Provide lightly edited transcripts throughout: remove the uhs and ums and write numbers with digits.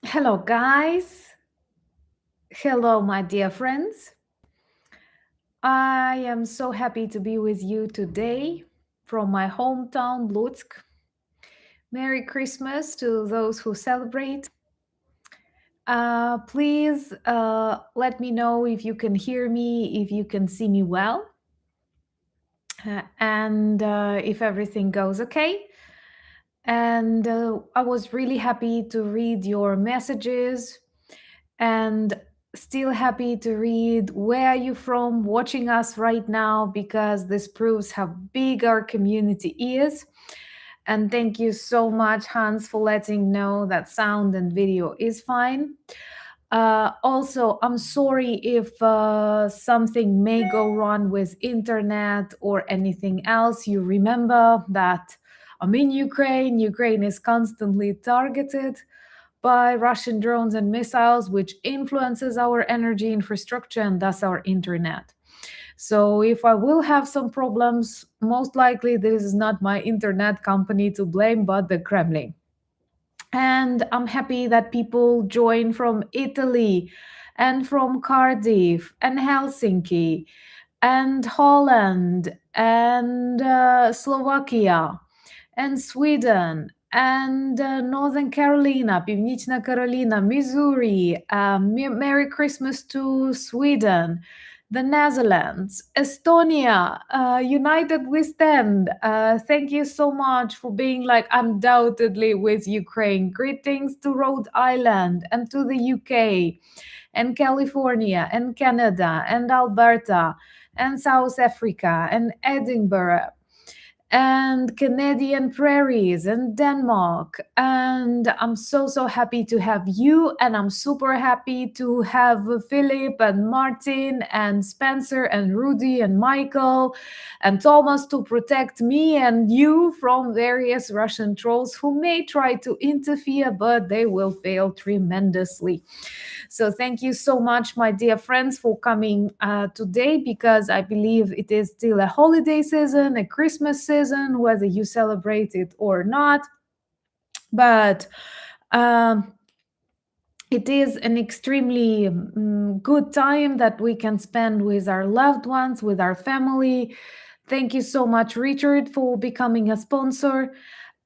Hello, guys. Hello, my dear friends. I am so happy to be with you today from my hometown, Lutsk. Merry Christmas to those who celebrate. Please let me know if you can hear me, if you can see me well, and if everything goes okay. And I was really happy to read your messages and still happy to read where are you from watching us right now, because this proves how big our community is. And thank you so much, Hans, for letting know that sound and video is fine. Also, I'm sorry if something may go wrong with internet or anything else. You remember that I'm in Ukraine. Ukraine is constantly targeted by Russian drones and missiles, which influences our energy infrastructure and thus our internet. So if I will have some problems, most likely this is not my internet company to blame, but the Kremlin. And I'm happy that people join from Italy and from Cardiff and Helsinki and Holland and Slovakia and Sweden and Northern Carolina, Pivnichna Carolina, Missouri. Merry Christmas to Sweden, the Netherlands, Estonia, United We Stand. Thank you so much for being like undoubtedly with Ukraine. Greetings to Rhode Island and to the UK and California and Canada and Alberta and South Africa and Edinburgh and Canadian prairies and Denmark. And I'm so happy to have you. And I'm super happy to have Philip and Martin and Spencer and Rudy and Michael and Thomas to protect me and you from various Russian trolls who may try to interfere, but they will fail tremendously. So thank you so much, my dear friends, for coming today, because I believe it is still a holiday season, a Christmas season, whether you celebrate it or not. But it is an extremely good time that we can spend with our loved ones, with our family. Thank you so much, Richard, for becoming a sponsor.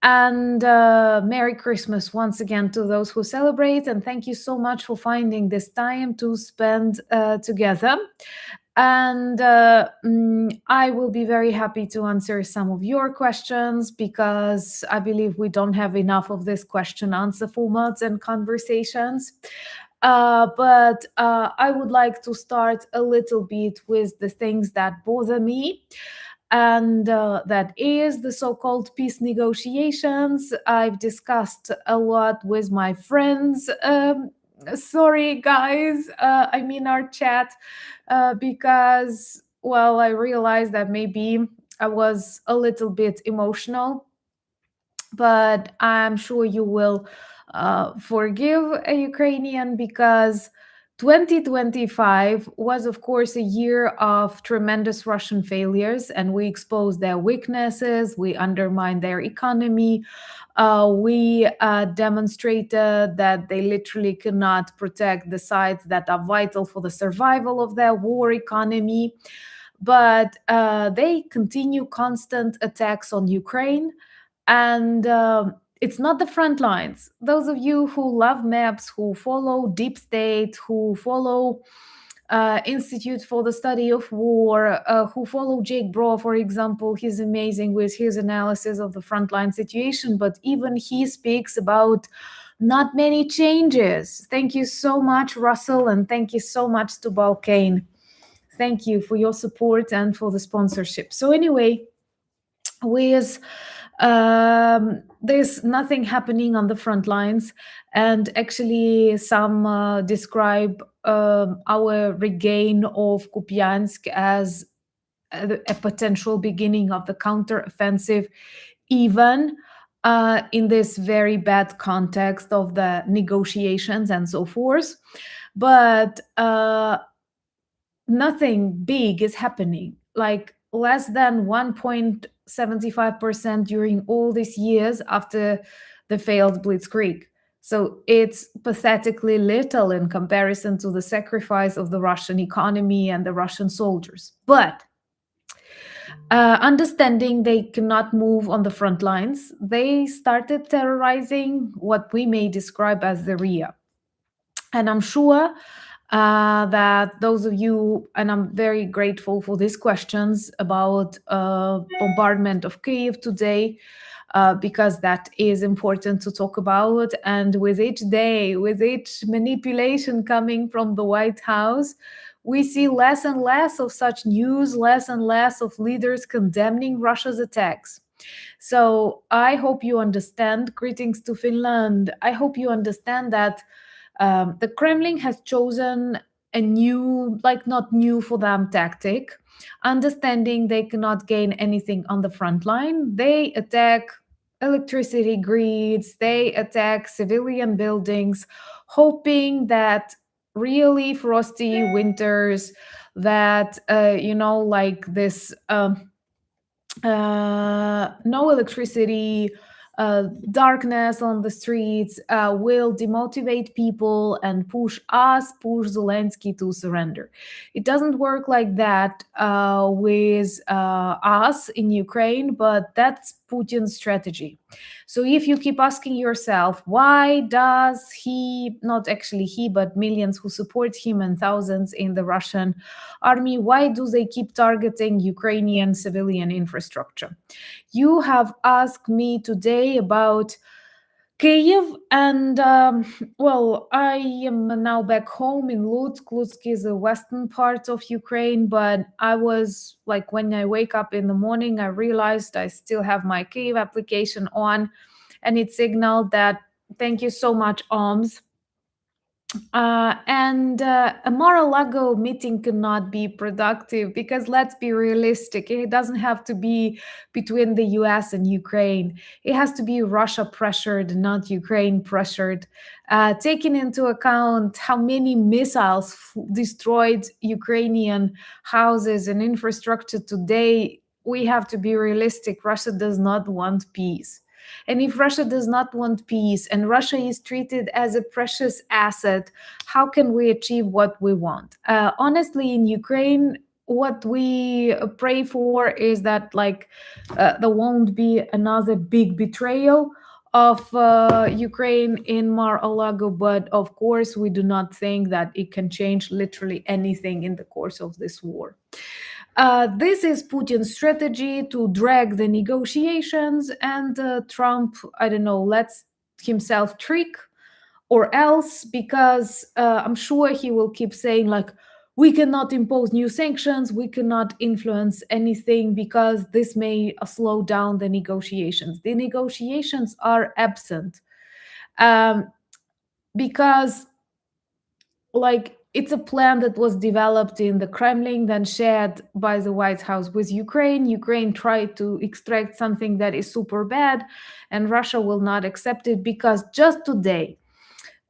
And Merry Christmas once again to those who celebrate. And thank you so much for finding this time to spend together. And I will be very happy to answer some of your questions, because I believe we don't have enough of this question answer formats and conversations. But I would like to start a little bit with the things that bother me. And that is the so-called peace negotiations. I've discussed a lot with my friends. Sorry, guys, I mean our chat, because, well, I realized that maybe I was a little bit emotional, but I'm sure you will forgive a Ukrainian, because 2025 was, of course, a year of tremendous Russian failures, and we exposed their weaknesses, we undermined their economy, we demonstrated that they literally cannot protect the sites that are vital for the survival of their war economy. But they continue constant attacks on Ukraine, and it's not the front lines. Those of you who love maps, who follow Deep State, who follow Institute for the Study of War, who follow Jake Bro, for example, he's amazing with his analysis of the frontline situation, but even he speaks about not many changes. Thank you so much, Russell, and thank you so much to Balkane. Thank you for your support and for the sponsorship. So anyway, with there's nothing happening on the front lines, and actually some describe our regain of Kupiansk as a potential beginning of the counteroffensive, even in this very bad context of the negotiations and so forth. But nothing big is happening, like less than 1.75% during all these years after the failed blitzkrieg. So it's pathetically little in comparison to the sacrifice of the Russian economy and the Russian soldiers. But understanding they cannot move on the front lines, they started terrorizing what we may describe as the RIA. And I'm sure that those of you, and I'm very grateful for these questions about bombardment of Kyiv today, because that is important to talk about. And with each day, with each manipulation coming from the White House, we see less and less of such news, less and less of leaders condemning Russia's attacks. So I hope you understand. Greetings to Finland. I hope you understand that the Kremlin has chosen a new, like not new for them tactic, understanding they cannot gain anything on the front line. They attack electricity grids, they attack civilian buildings, hoping that really frosty winters, that, like this. No electricity, darkness on the streets will demotivate people and push Zelensky to surrender. It doesn't work like that with us in Ukraine, but that's Putin's strategy. So if you keep asking yourself, why does he, not actually he, but millions who support him and thousands in the Russian army, why do they keep targeting Ukrainian civilian infrastructure? You have asked me today about Kyiv, and well, I am now back home in Lutsk. Lutsk is a western part of Ukraine, but I was like, when I wake up in the morning, I realized I still have my Kyiv application on, and it signaled that, thank you so much, OMS. And a Mar-a-Lago meeting cannot be productive because, let's be realistic, it doesn't have to be between the US and Ukraine. It has to be Russia pressured, not Ukraine pressured. Taking into account how many missiles destroyed Ukrainian houses and infrastructure today, we have to be realistic. Russia does not want peace. And if Russia does not want peace and Russia is treated as a precious asset, how can we achieve what we want? Honestly, in Ukraine, what we pray for is that, like, there won't be another big betrayal of Ukraine in Mar-a-Lago, but of course, we do not think that it can change literally anything in the course of this war. This is Putin's strategy to drag the negotiations, and Trump, I don't know, lets himself trick, or else, because I'm sure he will keep saying, like, we cannot impose new sanctions, we cannot influence anything because this may slow down the negotiations. The negotiations are absent because, like, it's a plan that was developed in the Kremlin, then shared by the White House with Ukraine. Ukraine tried to extract something that is super bad, and Russia will not accept it because just today,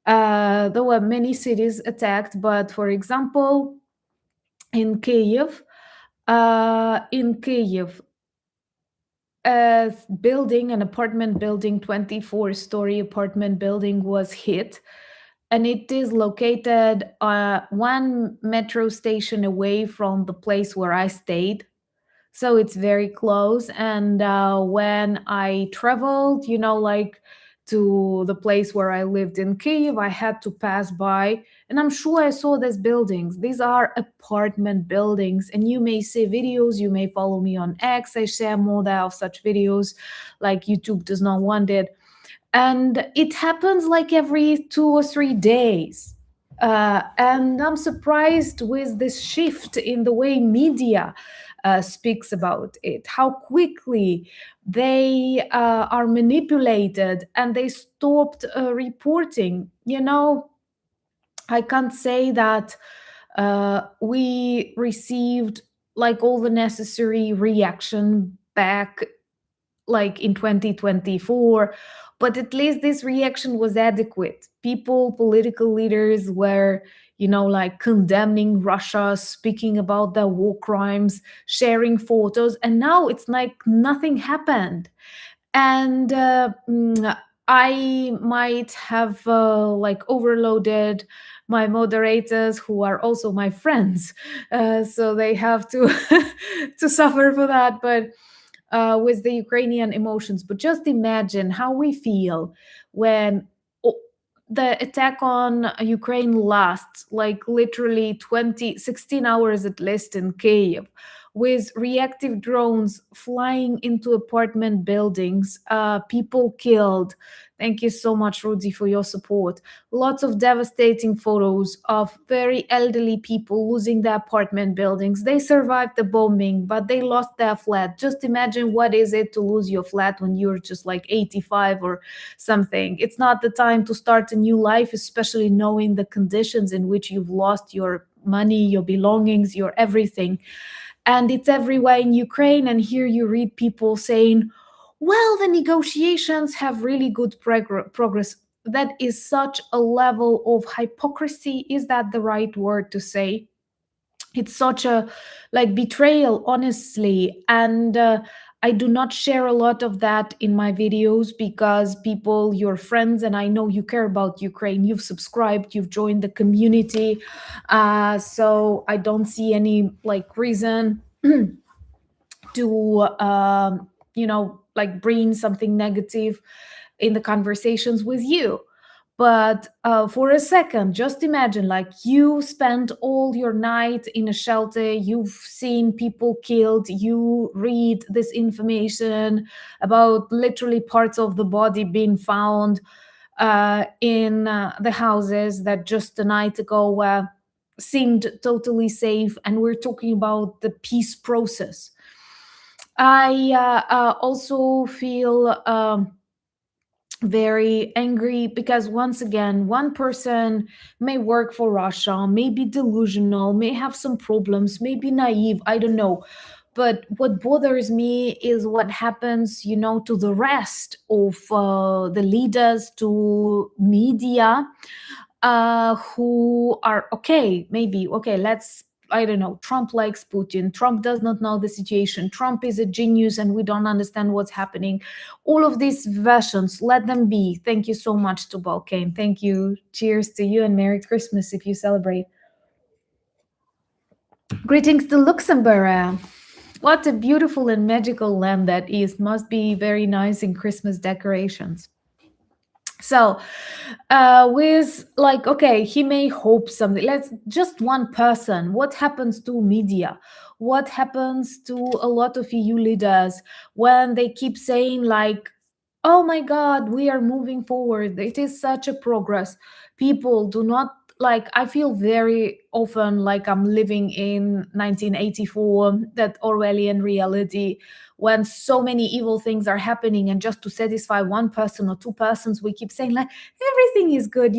there were many cities attacked, but for example, in Kyiv, a building, an apartment building, 24-story apartment building was hit, and it is located one metro station away from the place where I stayed. So it's very close. And when I traveled, like, to the place where I lived in Kyiv, I had to pass by, and I'm sure I saw these buildings. These are apartment buildings, and you may see videos. You may follow me on X. I share more of such videos, like YouTube does not want it. And it happens like every 2 or 3 days. And I'm surprised with this shift in the way media speaks about it, how quickly they are manipulated and they stopped reporting. I can't say that we received, like, all the necessary reaction back, like in 2024, but at least this reaction was adequate. People, political leaders were, like, condemning Russia, speaking about their war crimes, sharing photos, and now it's like nothing happened. And I might have like overloaded my moderators who are also my friends, so they have to to suffer for that. But with the Ukrainian emotions, but just imagine how we feel when o- the attack on Ukraine lasts like literally 16 hours at least in Kiev, with reactive drones flying into apartment buildings, people killed. Thank you so much, Rudy, for your support. Lots of devastating photos of very elderly people losing their apartment buildings. They survived the bombing, but they lost their flat. Just imagine what is it to lose your flat when you're just like 85 or something. It's not the time to start a new life, especially knowing the conditions in which you've lost your money, your belongings, your everything. And it's everywhere in Ukraine. And here you read people saying, well, the negotiations have really good progress. That is such a level of hypocrisy. Is that the right word to say? It's such a like betrayal, honestly. And I do not share a lot of that in my videos because people, your friends, and I know you care about Ukraine, you've subscribed, you've joined the community, so I don't see any like reason to like bring something negative in the conversations with you. But for a second, just imagine like you spent all your night in a shelter, you've seen people killed, you read this information about literally parts of the body being found in the houses that just a night ago seemed totally safe, and we're talking about the peace process. I also feel very angry because, once again, one person may work for Russia, may be delusional, may have some problems, may be naive, I don't know. But what bothers me is what happens, to the rest of the leaders, to media, who are okay, maybe, okay, let's, I don't know, Trump likes Putin. Trump does not know the situation. Trump is a genius and we don't understand what's happening. All of these versions, let them be. Thank you so much to Balkan. Thank you. Cheers to you and Merry Christmas if you celebrate. Greetings to Luxembourg. What a beautiful and magical land that is. Must be very nice in Christmas decorations. So, with like, okay, he may hope something. Let's just one person. What happens to media? What happens to a lot of EU leaders when they keep saying, like, oh my God, we are moving forward. It is such a progress. People do not like, I feel very often like I'm living in 1984, that Orwellian reality, when so many evil things are happening, and just to satisfy one person or two persons we keep saying like everything is good.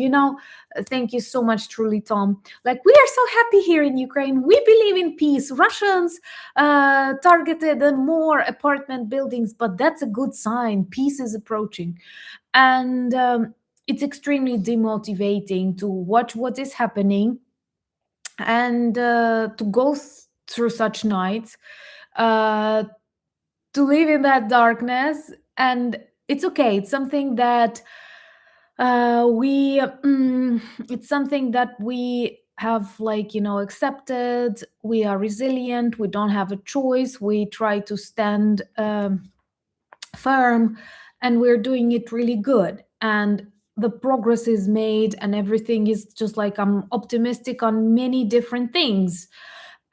Thank you so much, truly, Tom. Like, we are so happy here in Ukraine, we believe in peace. Russians targeted more apartment buildings, but that's a good sign, peace is approaching. And it's extremely demotivating to watch what is happening, and to go through such nights, uh, to live in that darkness. And it's okay, it's something that we it's something that we have, like, accepted. We are resilient, we don't have a choice, we try to stand firm, and we're doing it really good, and the progress is made, and everything is just like, I'm optimistic on many different things.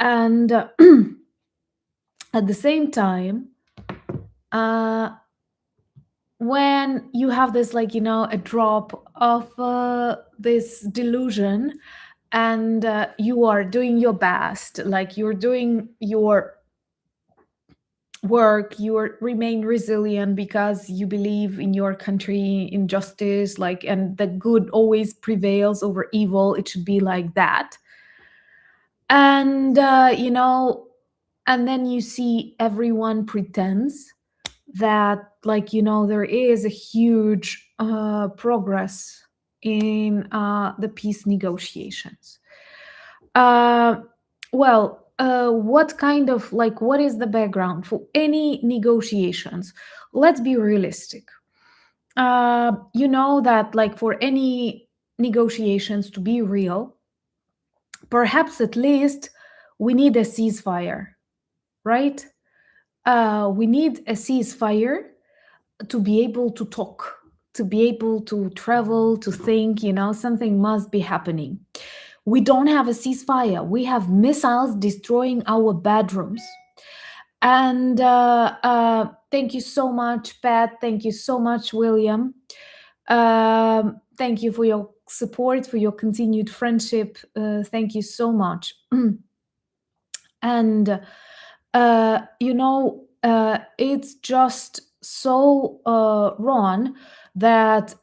And at the same time, uh, when you have this, like, a drop of this delusion, and you are doing your best, like you're doing your work, remain resilient because you believe in your country, in justice, like, and the good always prevails over evil. It should be like that. And and then you see everyone pretends that, like, there is a huge progress in the peace negotiations. uh, what kind of, like, what is the background for any negotiations? Let's be realistic. You know that, like, for any negotiations to be real, perhaps at least we need a ceasefire, right? We need a ceasefire to be able to talk, to be able to travel, to think, something must be happening. We don't have a ceasefire. We have missiles destroying our bedrooms. And thank you so much, Pat. Thank you so much, William. Thank you for your support, for your continued friendship. Thank you so much. And it's just so wrong that,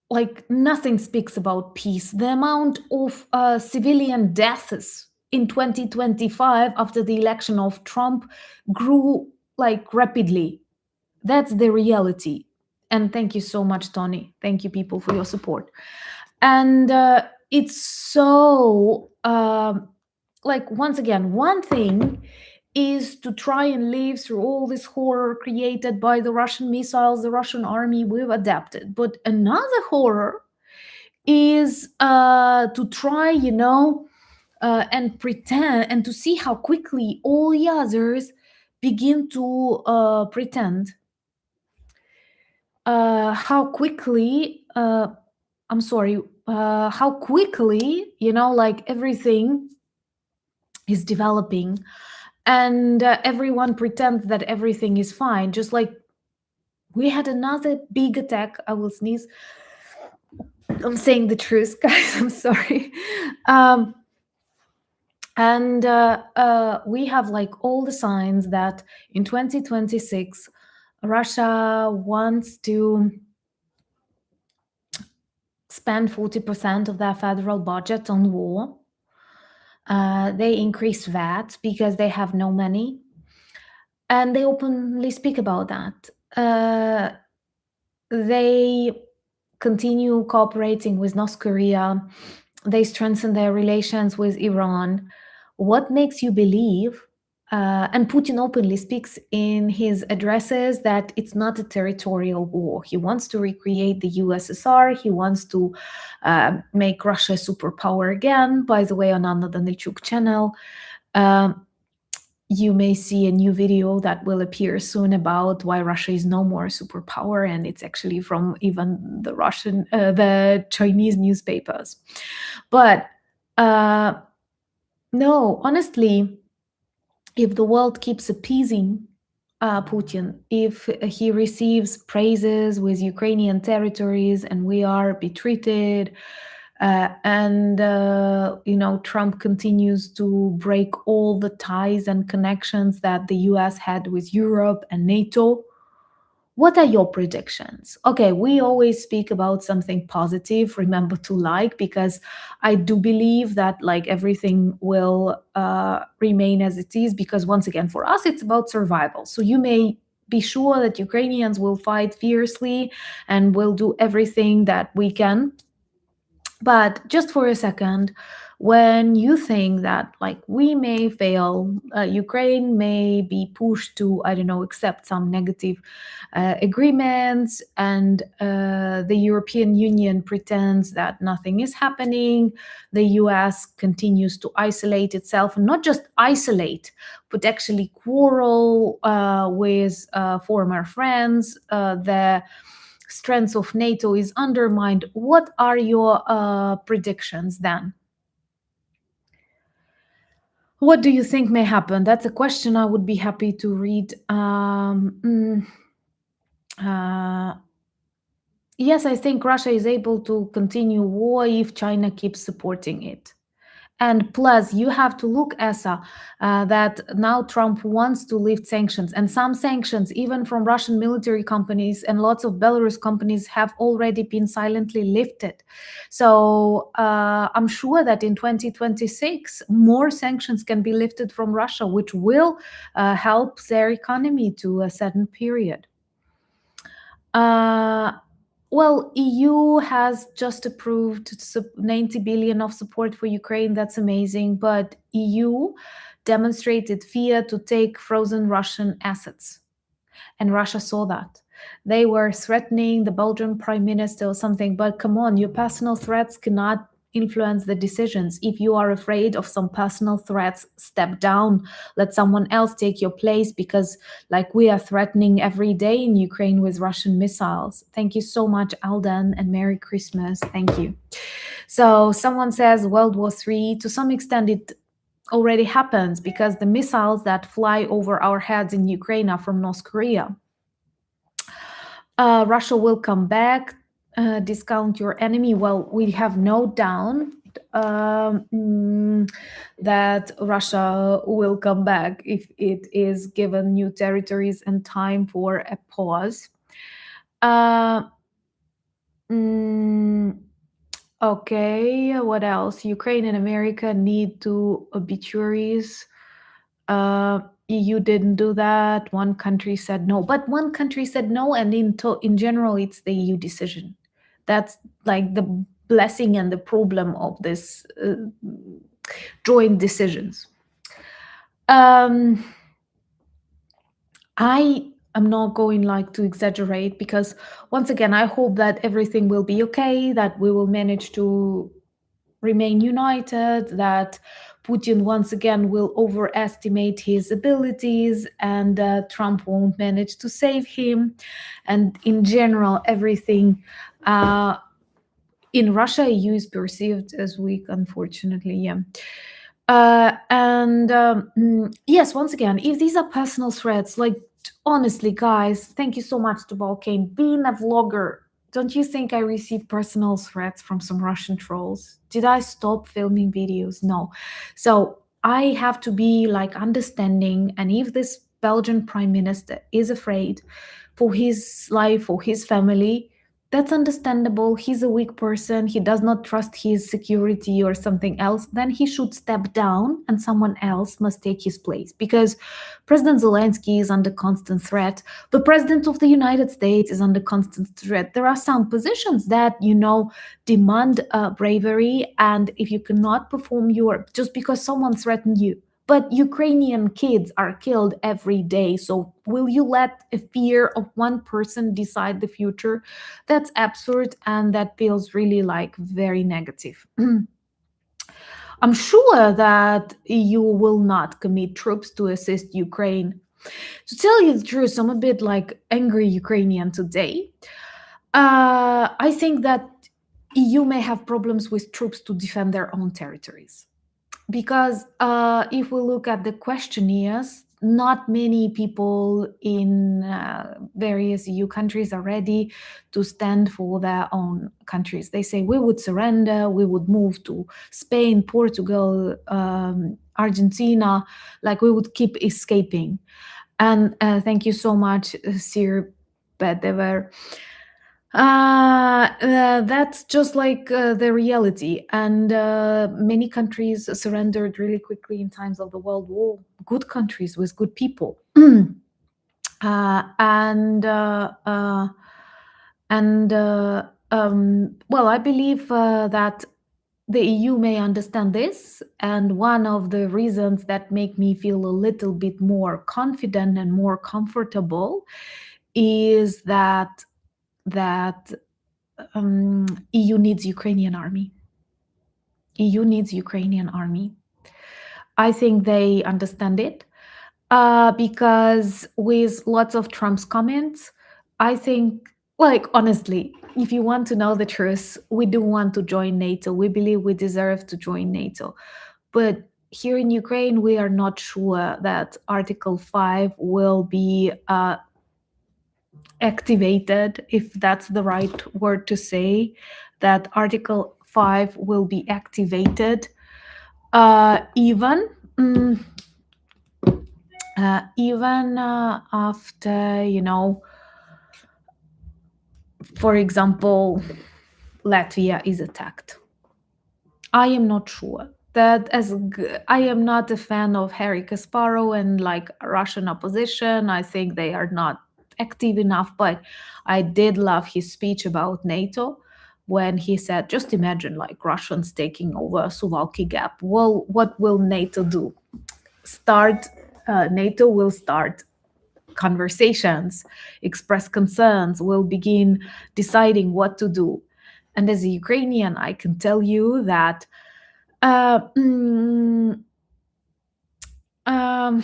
like, nothing speaks about peace. The amount of civilian deaths in 2025 after the election of Trump grew, like, rapidly. That's the reality. And thank you so much, Tony. Thank you, people, for your support. And it's so like, once again, one thing is to try and live through all this horror created by the Russian missiles, the Russian army. We've adapted. But another horror is to try, and pretend, and to see how quickly all the others begin to pretend. How quickly, I'm sorry, how quickly, like, everything is developing, and everyone pretends that everything is fine. Just like we had another big attack. I will sneeze. I'm saying the truth, guys. I'm sorry. And we have, like, all the signs that in 2026 Russia wants to spend 40% of their federal budget on war. They increase VAT because they have no money, and they openly speak about that. They continue cooperating with North Korea. They strengthen their relations with Iran. What makes you believe? And Putin openly speaks in his addresses that it's not a territorial war. He wants to recreate the USSR. He wants to make Russia a superpower again. By the way, on Anna Danilchuk channel, you may see a new video that will appear soon about why Russia is no more a superpower, and it's actually from even the Chinese newspapers. But no, honestly, if the world keeps appeasing Putin, if he receives praises with Ukrainian territories and we are betreated, and Trump continues to break all the ties and connections that the US had with Europe and NATO, what are your predictions? Okay, we always speak about something positive. Remember to like, because I do believe that, like, everything will remain as it is, because once again, for us, it's about survival. So you may be sure that Ukrainians will fight fiercely and will do everything that we can. But just for a second, when you think that, like, we may fail, Ukraine may be pushed to, I don't know, accept some negative agreements, and the European Union pretends that nothing is happening, the US continues to isolate itself, and not just isolate, but actually quarrel with former friends, the strength of NATO is undermined. What are your predictions then? What do you think may happen? That's a question I would be happy to read. Yes, I think Russia is able to continue war if China keeps supporting it. And plus, you have to look, Essa, that now Trump wants to lift sanctions, and some sanctions, even from Russian military companies and lots of Belarus companies, have already been silently lifted. So I'm sure that in 2026, more sanctions can be lifted from Russia, which will help their economy to a certain period. Well, EU has just approved 90 billion of support for Ukraine. That's amazing. But EU demonstrated fear to take frozen Russian assets. And Russia saw that. They were threatening the Belgian prime minister or something. But come on, your personal threats cannot influence the decisions. If you are afraid of some personal threats, step down, let someone else take your place, because like we are threatening every day in Ukraine with Russian missiles. Thank you so much, Aldan, and Merry Christmas. Thank you. So someone says World War III, to some extent it already happens, because the missiles that fly over our heads in Ukraine are from North Korea. Russia will come back. Discount your enemy. Well, we have no doubt that Russia will come back if it is given new territories and time for a pause. Okay, what else? Ukraine and America need to obituaries. EU didn't do that. One country said no, but one country said no, and in general, it's the EU decision. That's like the blessing and the problem of this joint decisions. I am not going like to exaggerate, because once again, I hope that everything will be okay, that we will manage to remain united, that Putin once again will overestimate his abilities, and Trump won't manage to save him. And in general, everything in Russia, EU is perceived as weak, unfortunately. Yeah. Yes, once again, if these are personal threats, like honestly, guys, thank you so much to Balkan. Being a vlogger, don't you think I receive personal threats from some Russian trolls? Did I stop filming videos? No. So I have to be like understanding. And if this Belgian prime minister is afraid for his life, for his family, that's understandable. He's a weak person. He does not trust his security or something else. Then he should step down and someone else must take his place, because President Zelensky is under constant threat. The President of the United States is under constant threat. There are some positions that, demand bravery. And if you cannot perform just because someone threatened you, but Ukrainian kids are killed every day. So will you let a fear of one person decide the future? That's absurd, and that feels really like very negative. I'm sure that EU will not commit troops to assist Ukraine. To tell you the truth, I'm a bit like angry Ukrainian today. I think that EU may have problems with troops to defend their own territories. Because if we look at the questionnaires, not many people in various EU countries are ready to stand for their own countries. They say we would surrender, we would move to Spain, Portugal, Argentina, like we would keep escaping. And thank you so much, Sir Bedever. That's just like the reality. And many countries surrendered really quickly in times of the World War. Good countries with good people. Well, I believe that the EU may understand this, and one of the reasons that make me feel a little bit more confident and more comfortable is that EU needs Ukrainian army. EU needs Ukrainian army. I think they understand it because with lots of Trump's comments, I think, like, honestly, if you want to know the truth, we do want to join NATO. We believe we deserve to join NATO. But here in Ukraine, we are not sure that Article 5 will be activated, if that's the right word to say, that Article 5 will be activated even after, for example, Latvia is attacked. I am not sure. I am not a fan of Harry Kasparov and like Russian opposition. I think they are not active enough, but I did love his speech about NATO when he said, just imagine like Russians taking over Suwalki Gap. Well, what will NATO do? NATO will start conversations, express concerns, will begin deciding what to do. And as a Ukrainian, I can tell you that uh, mm, um,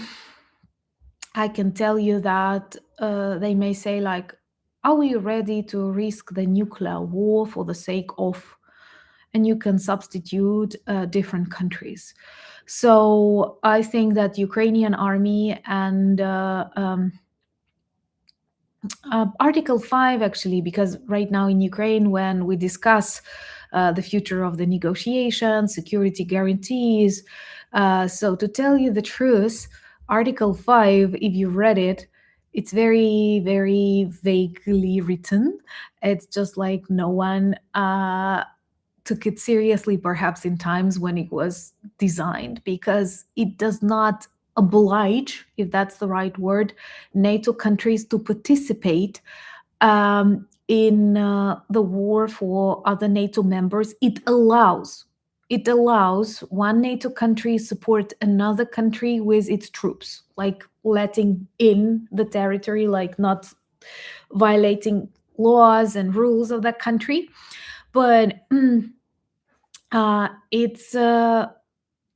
I can tell you that they may say, like, are we ready to risk the nuclear war for the sake of? And you can substitute different countries. So I think that Ukrainian army and Article 5, actually, because right now in Ukraine, when we discuss the future of the negotiations, security guarantees, so to tell you the truth, Article 5, if you read it, it's very, very vaguely written. It's just like no one took it seriously, perhaps in times when it was designed, because it does not oblige, if that's the right word, NATO countries to participate in the war for other NATO members. It allows one NATO country support another country with its troops, like letting in the territory, like not violating laws and rules of that country. But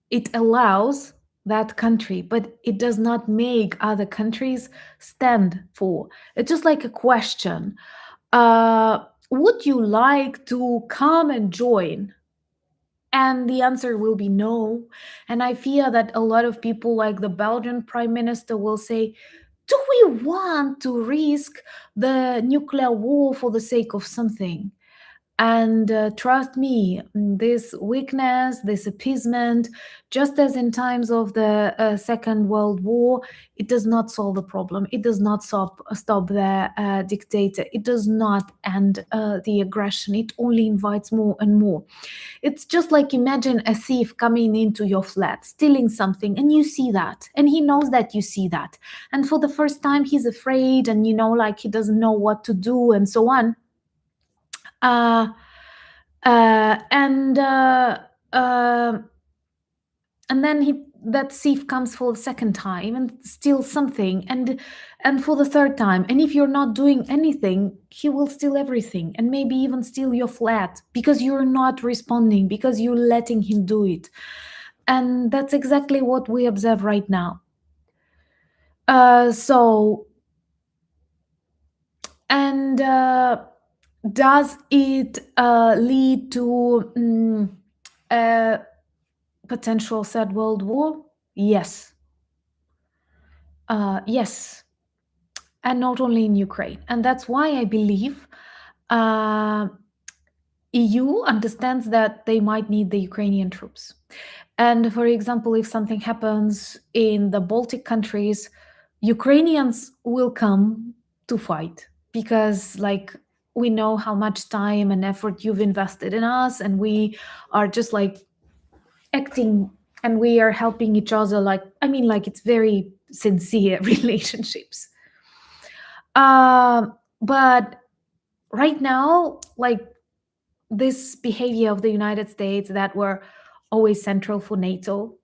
it allows that country, but it does not make other countries stand for. It's just like a question. Would you like to come and join? And the answer will be no. And I fear that a lot of people, like the Belgian prime minister, will say, do we want to risk the nuclear war for the sake of something? And trust me, this weakness, this appeasement, just as in times of the Second World War, it does not solve the problem. It does not stop the dictator. It does not end the aggression. It only invites more and more. It's just like, imagine a thief coming into your flat, stealing something, and you see that, and he knows that you see that. And for the first time, he's afraid, and like he doesn't know what to do, and so on. Uh, uh, and uh, uh, and then that thief comes for the second time and steals something, and for the third time. And if you're not doing anything, he will steal everything, and maybe even steal your flat, because you're not responding, because you're letting him do it. And that's exactly what we observe right now. So and does it lead to a potential third world war? Yes. Yes. And not only in Ukraine. And that's why I believe uh, EU understands that they might need the Ukrainian troops. And for example, if something happens in the Baltic countries, Ukrainians will come to fight, because, like, we know how much time and effort you've invested in us, and we are just like acting, and we are helping each other, like, I mean, like, it's very sincere relationships. But right now, like, this behavior of the United States that were always central for NATO,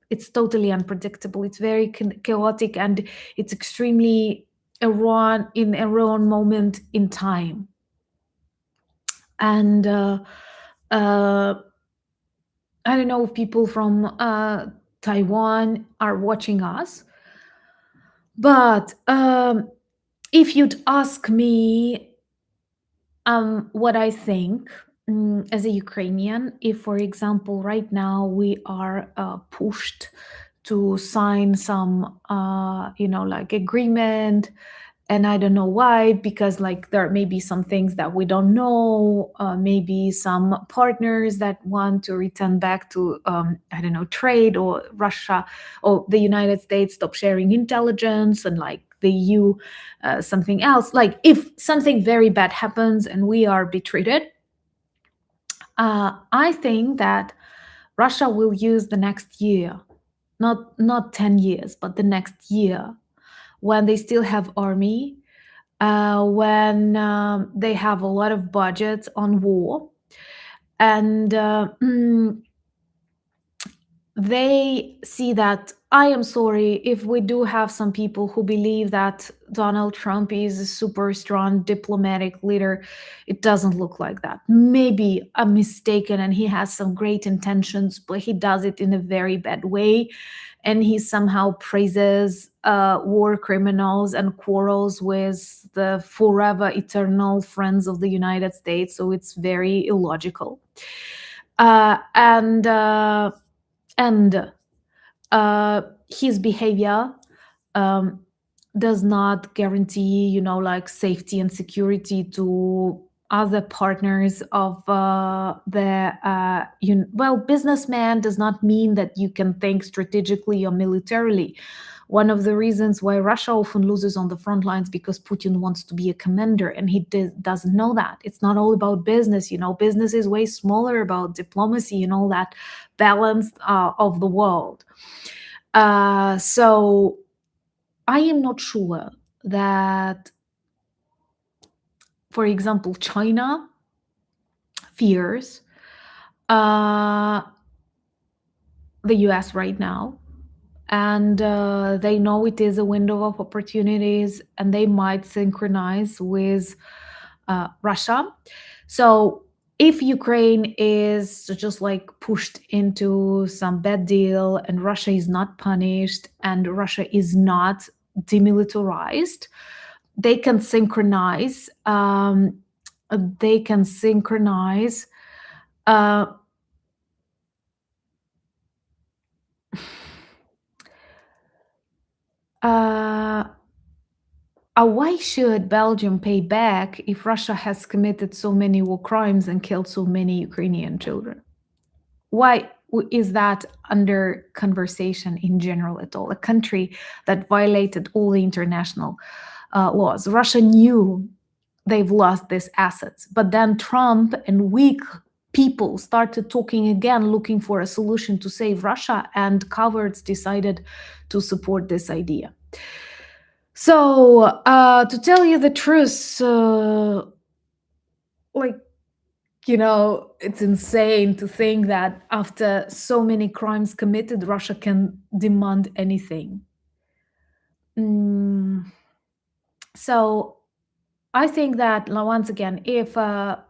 it's totally unpredictable. It's very chaotic, and it's extremely Iran moment in time. And I don't know if people from Taiwan are watching us, but if you'd ask me what I think, as a Ukrainian, if, for example, right now we are pushed to sign some, like, agreement, and I don't know why, because, like, there may be some things that we don't know, maybe some partners that want to return back to, I don't know, trade, or Russia or the United States stop sharing intelligence, and, like, the EU something else. Like, if something very bad happens and we are betrayed, I think that Russia will use the next year, not 10 years, but the next year, when they still have army, when they have a lot of budget on war, and they see that, I am sorry if we do have some people who believe that Donald Trump is a super strong diplomatic leader. It doesn't look like that. Maybe I'm mistaken and he has some great intentions, but he does it in a very bad way. And he somehow praises war criminals and quarrels with the forever eternal friends of the United States. So it's very illogical. And his behavior um, does not guarantee, like safety and security to other partners of well, businessman does not mean that you can think strategically or militarily. One of the reasons why Russia often loses on the front lines because Putin wants to be a commander, and he doesn't know that. It's not all about business. Business is way smaller about diplomacy and all that balance of the world. So I am not sure that, for example, China fears the US right now. And they know it is a window of opportunities, and they might synchronize with Russia. So if Ukraine is just like pushed into some bad deal and Russia is not punished and Russia is not demilitarized, they can synchronize. They can synchronize. Uh, uh, why should Belgium pay back if Russia has committed so many war crimes and killed so many Ukrainian children? Why is that under conversation in general at all? A country that violated all the international laws. Russia knew they've lost these assets, but then Trump and weak people started talking again, looking for a solution to save Russia, and cowards decided to support this idea. So, to tell you the truth, like, it's insane to think that after so many crimes committed, Russia can demand anything. So I think that, once again, if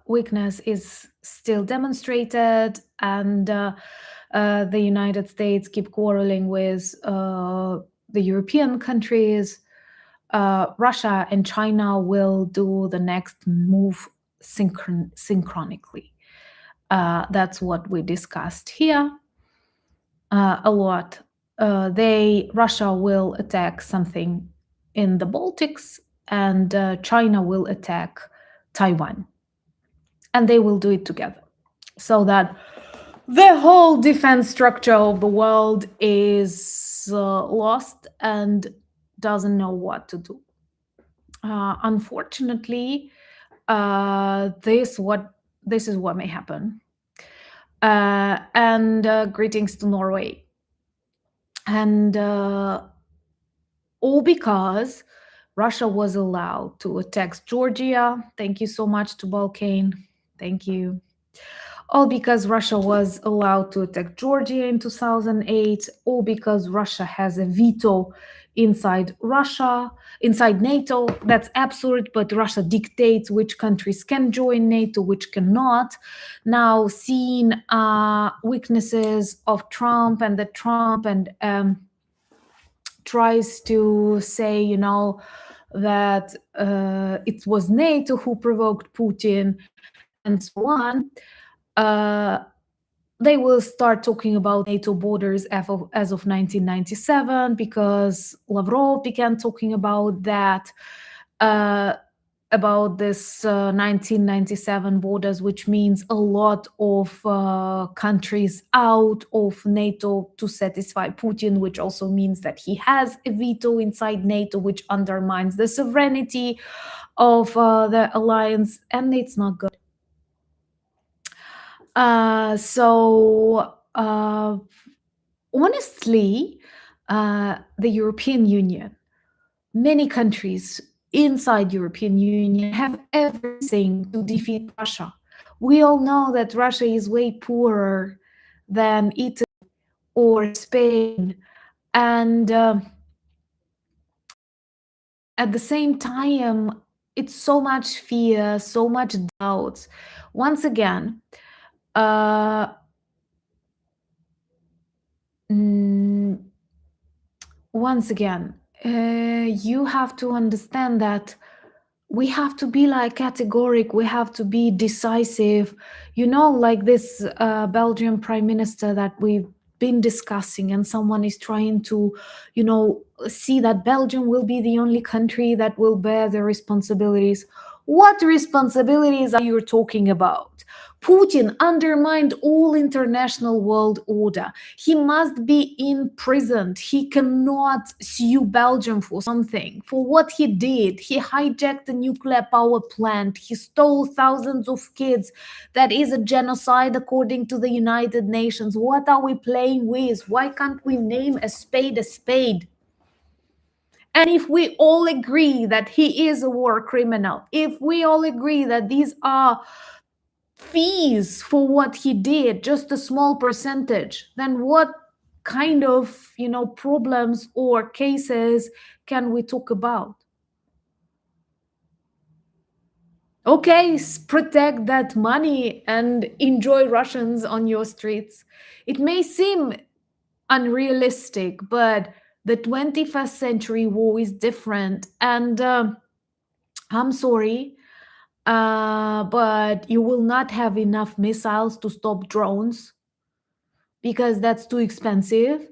weakness is still demonstrated and the United States keep quarreling with the European countries, Russia and China will do the next move synchronically. That's what we discussed here a lot. Russia will attack something in the Baltics, and China will attack Taiwan, and they will do it together, so that the whole defense structure of the world is lost and doesn't know what to do. Unfortunately, this is what may happen. And greetings to Norway. And all because Russia was allowed to attack Georgia. Thank you so much to Balkan. Thank you. All because Russia was allowed to attack Georgia in 2008. All because Russia has a veto inside NATO. That's absurd, but Russia dictates which countries can join NATO, which cannot. Now, seeing weaknesses of Trump, and that Trump and tries to say, that it was NATO who provoked Putin and so on, they will start talking about NATO borders as of 1997, because Lavrov began talking about that, about this 1997 borders, which means a lot of countries out of NATO to satisfy Putin, which also means that he has a veto inside NATO, which undermines the sovereignty of the alliance, and it's not good. So honestly, the European Union, many countries inside European Union have everything to defeat Russia. We all know that Russia is way poorer than Italy. or Spain. And at the same time, it's so much fear, so much doubts. Once again, uh, mm, once again, you have to understand that we have to be like categoric, we have to be decisive, like this Belgian prime minister that we've been discussing, and someone is trying to see that Belgium will be the only country that will bear the responsibilities. What responsibilities are you talking about? Putin undermined all international world order. He must be imprisoned. He cannot sue Belgium for something. For what he did, he hijacked a nuclear power plant. He stole thousands of kids. That is a genocide according to the United Nations. What are we playing with? Why can't we name a spade a spade? And if we all agree that he is a war criminal, if we all agree that these are fees for what he did, just a small percentage, then what kind of problems or cases can we talk about? Okay, protect that money and enjoy Russians on your streets. It may seem unrealistic, but the 21st century war is different. And I'm sorry, but you will not have enough missiles to stop drones because that's too expensive.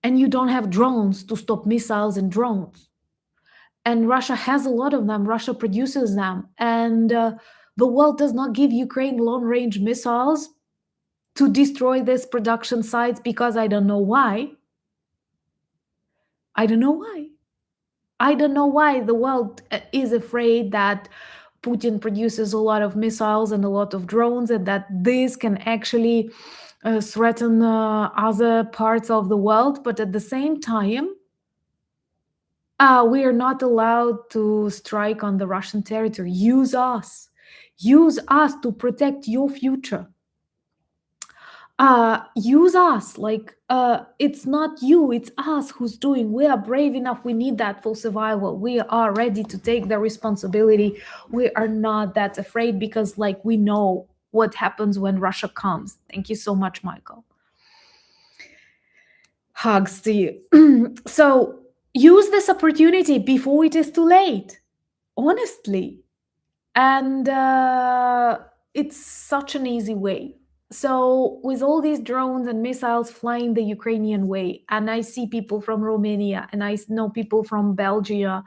And you don't have drones to stop missiles and drones. And Russia has a lot of them, Russia produces them. And the world does not give Ukraine long range missiles to destroy these production sites because I don't know why. I don't know why. I don't know why the world is afraid that Putin produces a lot of missiles and a lot of drones, and that this can actually threaten other parts of the world. But at the same time, we are not allowed to strike on the Russian territory. Use us. Use us to protect your future. Use us. Like, it's not you, it's us who's doing. We are brave enough. We need that for survival. We are ready to take the responsibility. We are not that afraid because, like, we know what happens when Russia comes. Thank you so much, Michael. Hugs to you. So use this opportunity before it is too late, honestly. And it's such an easy way. So with all these drones and missiles flying the Ukrainian way, and I see people from Romania and I know people from Belgium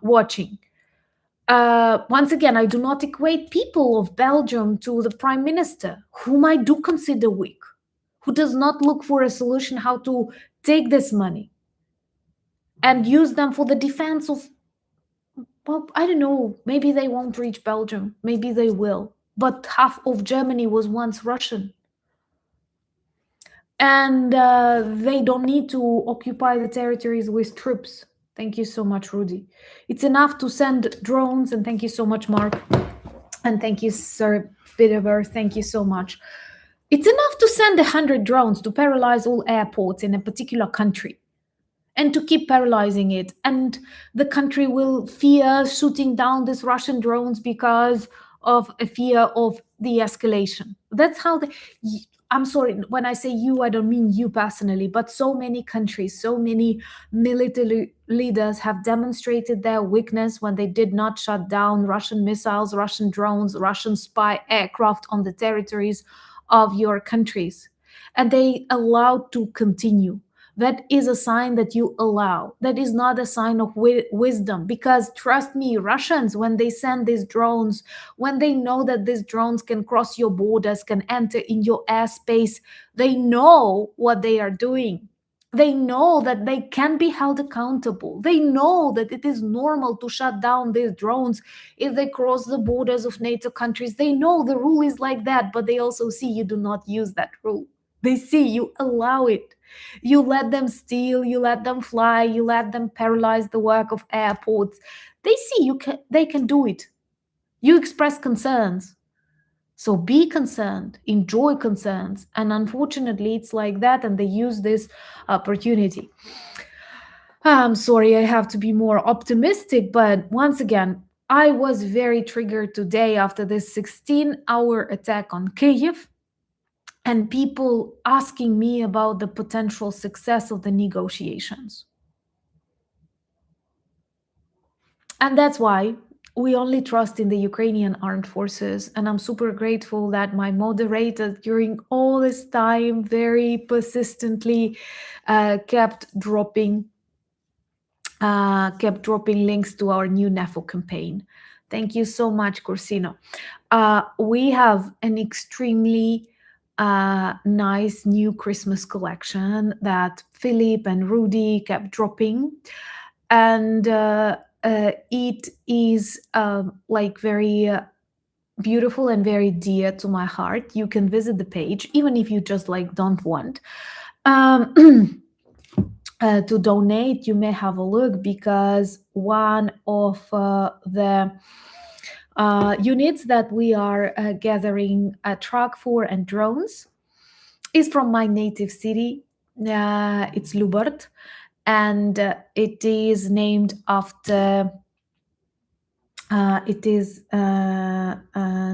watching. Once again, I do not equate people of Belgium to the prime minister, whom I do consider weak, who does not look for a solution how to take this money and use them for the defense of, well, I don't know, maybe they won't reach Belgium, maybe they will. But half of Germany was once Russian. And they don't need to occupy the territories with troops. Thank you so much, Rudy. It's enough to send drones, and thank you so much, Mark. And thank you, Sir Bidever. Thank you so much. It's enough to send 100 drones to paralyze all airports in a particular country and to keep paralyzing it. And the country will fear shooting down these Russian drones because of a fear of the escalation. That's how I'm sorry, when I say you, I don't mean you personally, but so many countries, so many military leaders have demonstrated their weakness when they did not shut down Russian missiles, Russian drones, Russian spy aircraft on the territories of your countries. And they allowed to continue. That is a sign that you allow. That is not a sign of wisdom. Because trust me, Russians, when they send these drones, when they know that these drones can cross your borders, can enter in your airspace, they know what they are doing. They know that they can be held accountable. They know that it is normal to shut down these drones if they cross the borders of NATO countries. They know the rule is like that, but they also see you do not use that rule. They see you allow it. You let them steal, you let them fly, you let them paralyze the work of airports. They see they can do it. You express concerns. So be concerned, enjoy concerns. And unfortunately, it's like that, and they use this opportunity. I'm sorry, I have to be more optimistic, but once again, I was very triggered today after this 16-hour attack on Kyiv and people asking me about the potential success of the negotiations. And that's why we only trust in the Ukrainian armed forces. And I'm super grateful that my moderator, during all this time, very persistently kept dropping links to our new NAFO campaign. Thank you so much, Corsino. We have an extremely nice new Christmas collection that Philip and Rudy kept dropping. And it is like very beautiful and very dear to my heart. You can visit the page, even if you just like don't want. To donate, you may have a look, because one of the units that we are gathering a truck for and drones is from my native city. It's Lubert, and it is named after.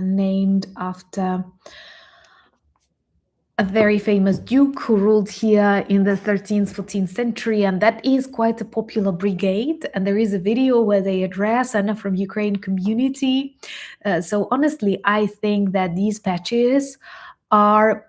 Named after a very famous duke who ruled here in the 13th, 14th century, and that is quite a popular brigade. And there is a video where they address Anna from Ukraine community. So honestly, I think that these patches are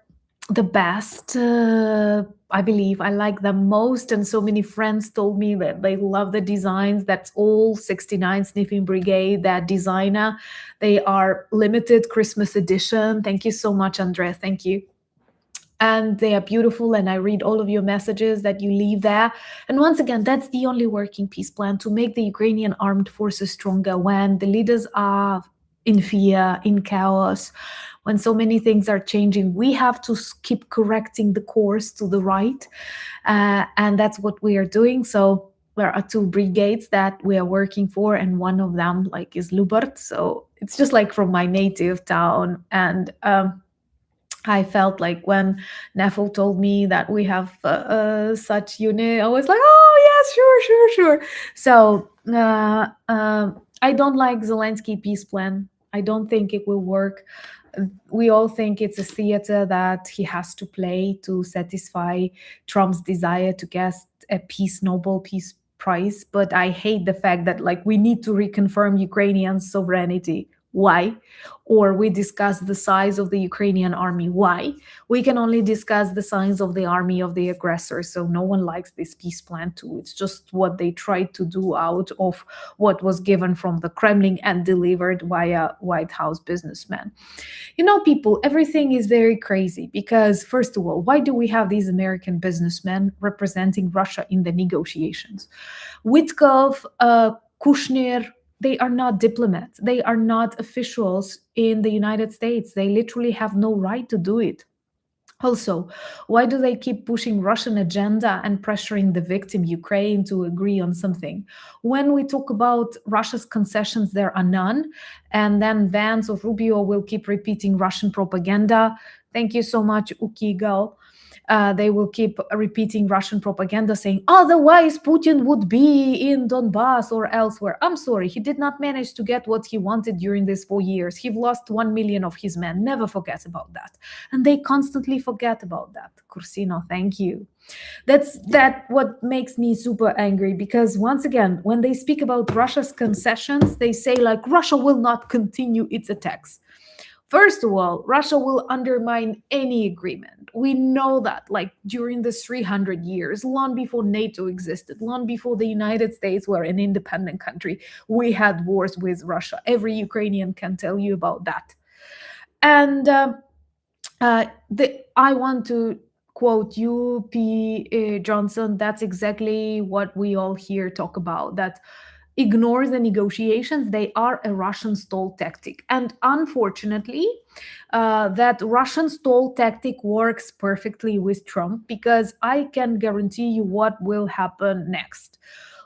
the best. I believe I like them most, and so many friends told me that they love the designs. That's all 69 Sniffing Brigade, that designer. They are limited Christmas edition. Thank you so much, Andrea. Thank you. And they are beautiful, and I read all of your messages that you leave there. And once again, that's the only working peace plan to make the Ukrainian armed forces stronger when the leaders are in fear, in chaos, when so many things are changing. We have to keep correcting the course to the right, and that's what we are doing. So there are two brigades that we are working for, and one of them like is Lubert. So it's just like from my native town. And I felt like when NAFO told me that we have such unit, I was like, oh, yes, sure. So I don't like Zelensky peace plan. I don't think it will work. We all think it's a theater that he has to play to satisfy Trump's desire to get a Nobel Peace Prize. But I hate the fact that like we need to reconfirm Ukrainian sovereignty. Why? Or we discuss the size of the Ukrainian army. Why? We can only discuss the size of the army of the aggressor. So no one likes this peace plan too. It's just what they tried to do out of what was given from the Kremlin and delivered via White House businessmen. You know, people, everything is very crazy because, first of all, why do we have these American businessmen representing Russia in the negotiations? Witkov, Kushner, they are not diplomats. They are not officials in the United States. They literally have no right to do it. Also, why do they keep pushing Russian agenda and pressuring the victim Ukraine to agree on something? When we talk about Russia's concessions, there are none. And then Vance or Rubio will keep repeating Russian propaganda. Thank you so much, Ukigal. They will keep repeating Russian propaganda saying, otherwise Putin would be in Donbass or elsewhere. I'm sorry, he did not manage to get what he wanted during these 4 years. He lost 1 million of his men. Never forget about that. And they constantly forget about that. Cursino, thank you. That's what makes me super angry, because once again, when they speak about Russia's concessions, they say like Russia will not continue its attacks. First of all, Russia will undermine any agreement. We know that, like during the 300 years, long before NATO existed, long before the United States were an independent country, we had wars with Russia. Every Ukrainian can tell you about that. And I want to quote U.P. Johnson. That's exactly what we all here talk about, that ignore the negotiations. They are a Russian stall tactic. And unfortunately, that Russian stall tactic works perfectly with Trump, because I can guarantee you what will happen next.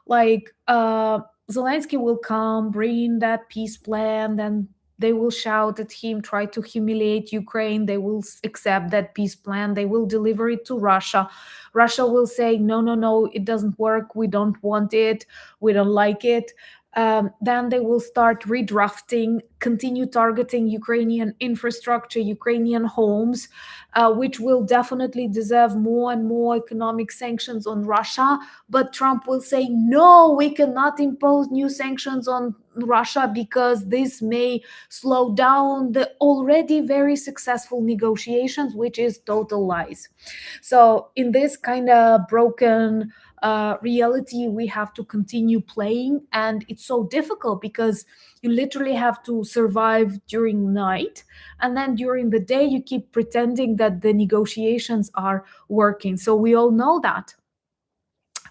Like, Zelensky will come, bring that peace plan, then They will shout at him, try to humiliate Ukraine. They will accept that peace plan. They will deliver it to Russia. Russia will say, no, no, no, it doesn't work. We don't want it. We don't like it. Then they will start redrafting, continue targeting Ukrainian infrastructure, Ukrainian homes, which will definitely deserve more and more economic sanctions on Russia. But Trump will say, no, we cannot impose new sanctions on Russia because this may slow down the already very successful negotiations, which is total lies. So in this kind of broken reality, we have to continue playing, and it's so difficult because you literally have to survive during night, and then during the day you keep pretending that the negotiations are working. So we all know that.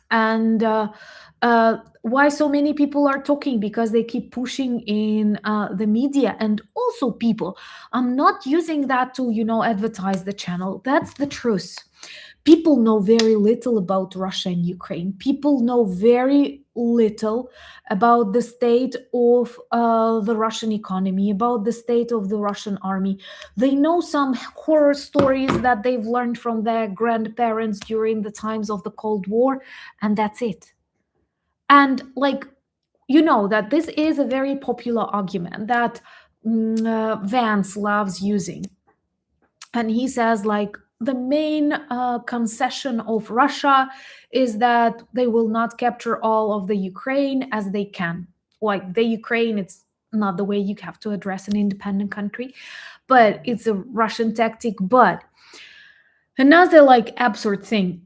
And why so many people are talking? Because they keep pushing in the media. And also, people, I'm not using that to advertise the channel. That's the truth. People know very little about Russia and Ukraine. People know very little about the state of the Russian economy, about the state of the Russian army. They know some horror stories that they've learned from their grandparents during the times of the Cold War, and that's it. And that this is a very popular argument that Vance loves using. And he says, the main concession of Russia is that they will not capture all of the Ukraine as they can. Like the Ukraine, it's not the way you have to address an independent country, but it's a Russian tactic. But another absurd thing,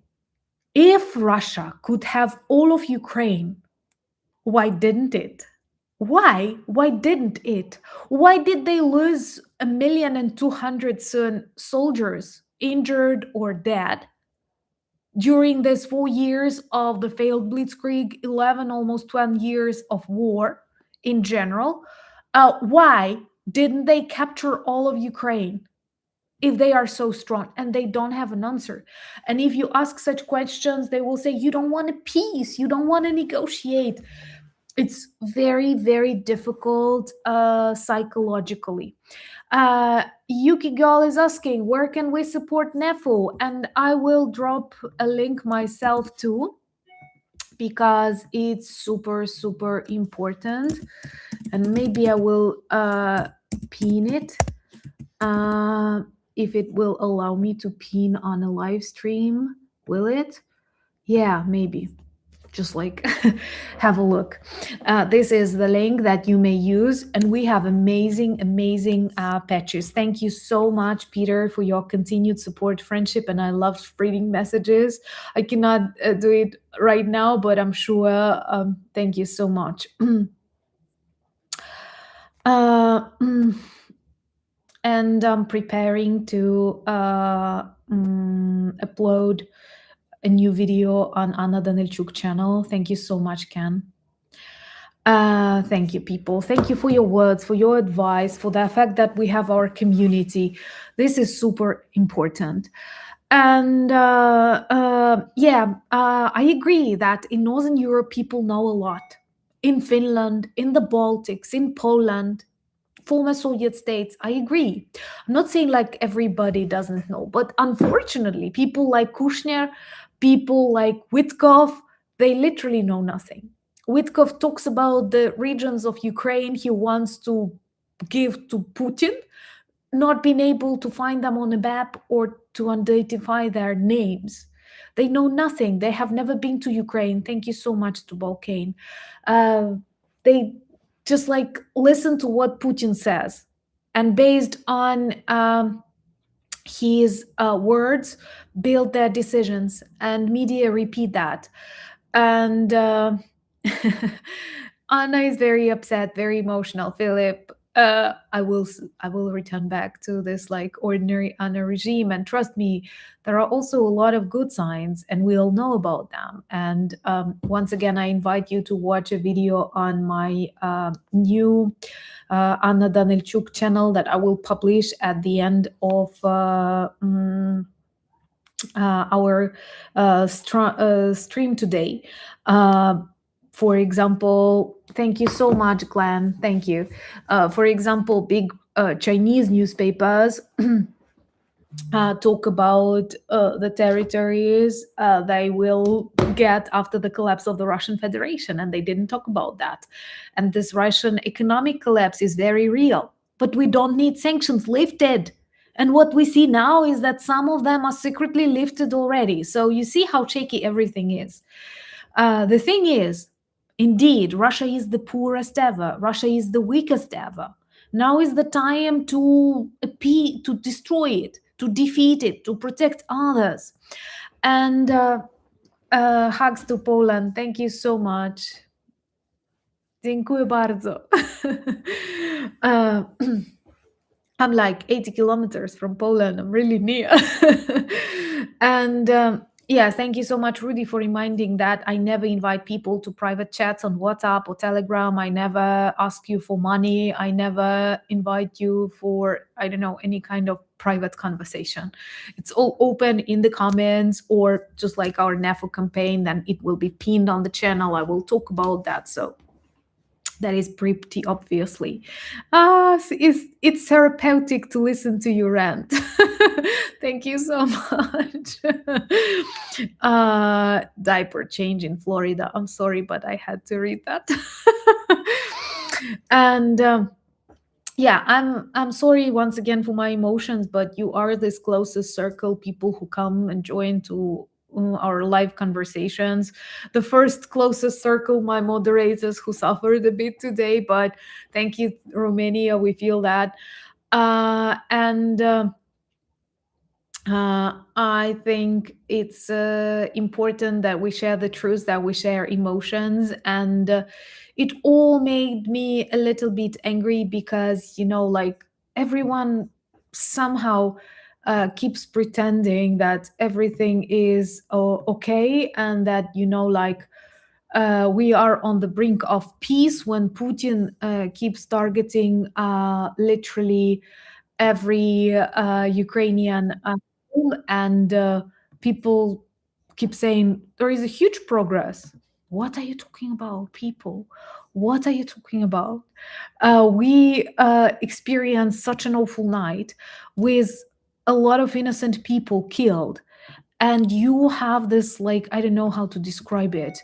if Russia could have all of Ukraine, why didn't it? Why didn't it? Why did they lose 1,200,000 soldiers injured or dead during these 4 years of the failed blitzkrieg, 11 almost 12 years of war in general? Why didn't they capture all of Ukraine if they are so strong? And they don't have an answer. And if you ask such questions, they will say, you don't want a peace, you don't want to negotiate. It's very, very difficult psychologically. Yuki Girl is asking, where can we support NEFO? And I will drop a link myself too, because it's super, super important. And maybe I will pin it if it will allow me to pin on a live stream. Will it? Yeah, maybe. Just have a look. This is the link that you may use, and we have amazing patches. Thank you so much, Peter, for your continued support, friendship, and I love reading messages. I cannot do it right now, but I'm sure. Thank you so much. And I'm preparing to upload a new video on Anna Danilchuk channel. Thank you so much, Ken. Thank you, people. Thank you for your words, for your advice, for the fact that we have our community. This is super important. And I agree that in Northern Europe, people know a lot. In Finland, in the Baltics, in Poland, former Soviet states, I agree. I'm not saying everybody doesn't know, but unfortunately, people like Kushner, people like Witkov, they literally know nothing. Witkov talks about the regions of Ukraine he wants to give to Putin, not being able to find them on a map or to identify their names. They know nothing. They have never been to Ukraine. Thank you so much to Balkan. They just listen to what Putin says, and based on his words, build their decisions, and media repeat that. And Anna is very upset, very emotional. Philip, I will return back to this ordinary Anna regime, and trust me, there are also a lot of good signs, and we all know about them. And once again, I invite you to watch a video on my new Anna Danilchuk channel that I will publish at the end of our stream today. For example, thank you so much, Glenn. Thank you. For example, big Chinese newspapers talk about the territories they will get after the collapse of the Russian Federation, and they didn't talk about that. And this Russian economic collapse is very real, but we don't need sanctions lifted. And what we see now is that some of them are secretly lifted already. So you see how shaky everything is. The thing is, indeed, Russia is the poorest ever. Russia is the weakest ever. Now is the time to destroy it, to defeat it, to protect others. And hugs to Poland. Thank you so much. Dziękuję bardzo. uh, I'm like 80 kilometers from Poland. I'm really near. And yeah, thank you so much, Rudy, for reminding that I never invite people to private chats on WhatsApp or Telegram. I never ask you for money. I never invite you for, I don't know, any kind of private conversation. It's all open in the comments, or just like our NAFO campaign, then it will be pinned on the channel. I will talk about that. So that is pretty obviously. It's therapeutic to listen to you rant. Thank you so much. Diaper change in Florida. I'm sorry, but I had to read that. And yeah, I'm sorry once again for my emotions, but you are this closest circle, people who come and join to our live conversations. The first closest circle, my moderators who suffered a bit today, but thank you, Romania. We feel that. And I think it's important that we share the truth, that we share emotions. And it all made me a little bit angry because, like everyone somehow keeps pretending that everything is okay, and that, like, we are on the brink of peace when Putin keeps targeting literally every Ukrainian home, and people keep saying there is a huge progress. What are you talking about, people? What are you talking about? We experienced such an awful night with a lot of innocent people killed, and you have this, like, I don't know how to describe it.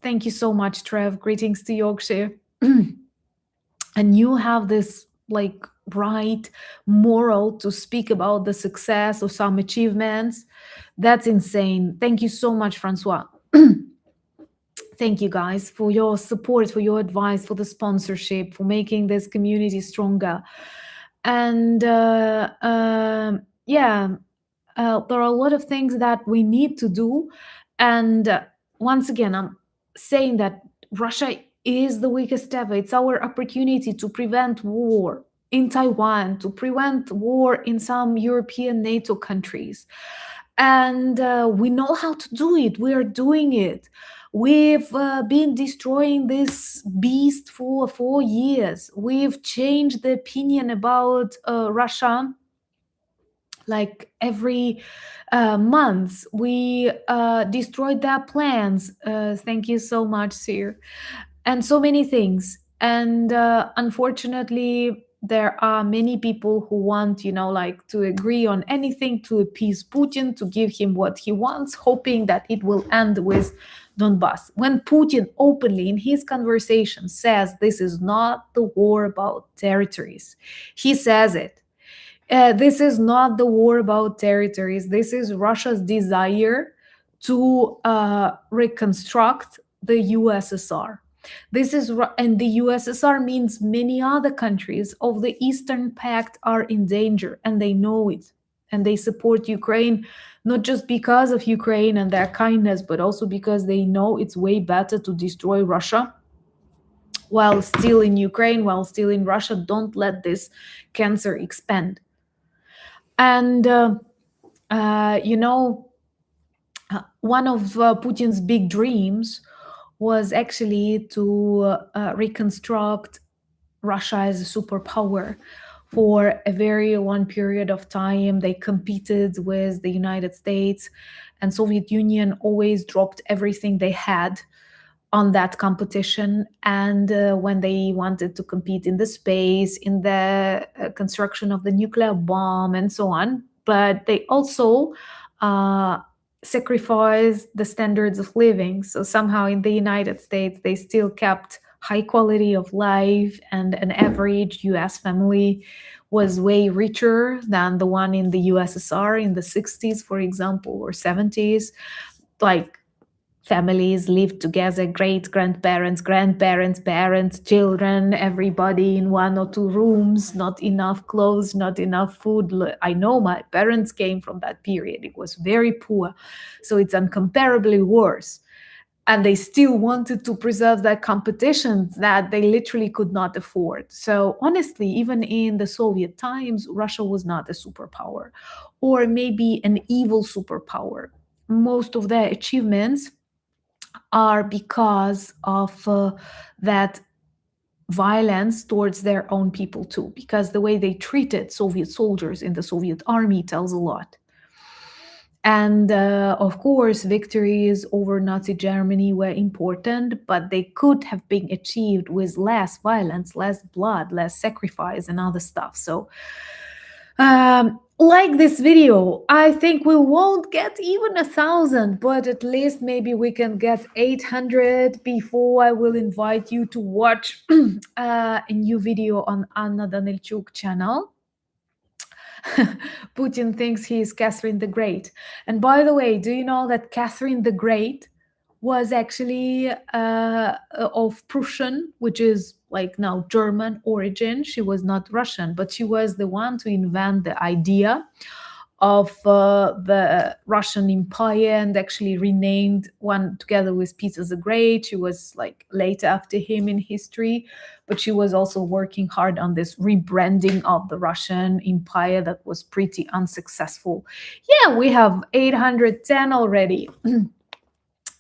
Thank you so much, Trev. Greetings to Yorkshire. And you have this, like, right moral to speak about the success of some achievements. That's insane. Thank you so much, Francois. Thank you, guys, for your support, for your advice, for the sponsorship, for making this community stronger. And yeah, there are a lot of things that we need to do. And once again, I'm saying that Russia is the weakest ever. It's our opportunity to prevent war in Taiwan, to prevent war in some European NATO countries. And we know how to do it. We are doing it. We've been destroying this beast for 4 years. We've changed the opinion about Russia like every month. We destroyed their plans. Thank you so much, Sir. And so many things. And unfortunately, there are many people who want, like, to agree on anything to appease Putin, to give him what he wants, hoping that it will end with Donbass. When Putin openly in his conversation says this is not the war about territories, he says it. This is not the war about territories. This is Russia's desire to reconstruct the USSR. And the USSR means many other countries of the Eastern Pact are in danger, and they know it. And they support Ukraine, not just because of Ukraine and their kindness, but also because they know it's way better to destroy Russia while still in Ukraine, while still in Russia. Don't let this cancer expand. And one of Putin's big dreams was actually to reconstruct Russia as a superpower. For a very long period of time, they competed with the United States, and Soviet Union always dropped everything they had on that competition, and when they wanted to compete in the space, in the construction of the nuclear bomb, and so on. But they also uh, sacrificed the standards of living. So somehow in the United States, they still kept high quality of life, and an average US family was way richer than the one in the USSR in the 60s, for example, or 70s. Like, families lived together, great grandparents, grandparents, parents, children, everybody in one or two rooms, not enough clothes, not enough food. I know my parents came from that period. It was very poor. So it's incomparably worse. And they still wanted to preserve that competition that they literally could not afford. So honestly, even in the Soviet times, Russia was not a superpower, or maybe an evil superpower. Most of their achievements are because of that violence towards their own people too, because the way they treated Soviet soldiers in the Soviet army tells a lot. And of course, victories over Nazi Germany were important, but they could have been achieved with less violence, less blood, less sacrifice, and other stuff. So like this video, I think we won't get even 1,000, but at least maybe we can get 800 before I will invite you to watch a new video on Anna Danilchuk channel. Putin thinks he is Catherine the Great. And by the way, do you know that Catherine the Great was actually of Prussian, which is like now German origin. She was not Russian, but she was the one to invent the idea of the Russian Empire, and actually renamed one together with Peter the Great. She was like later after him in history, but she was also working hard on this rebranding of the Russian Empire that was pretty unsuccessful. Yeah, we have 810 already.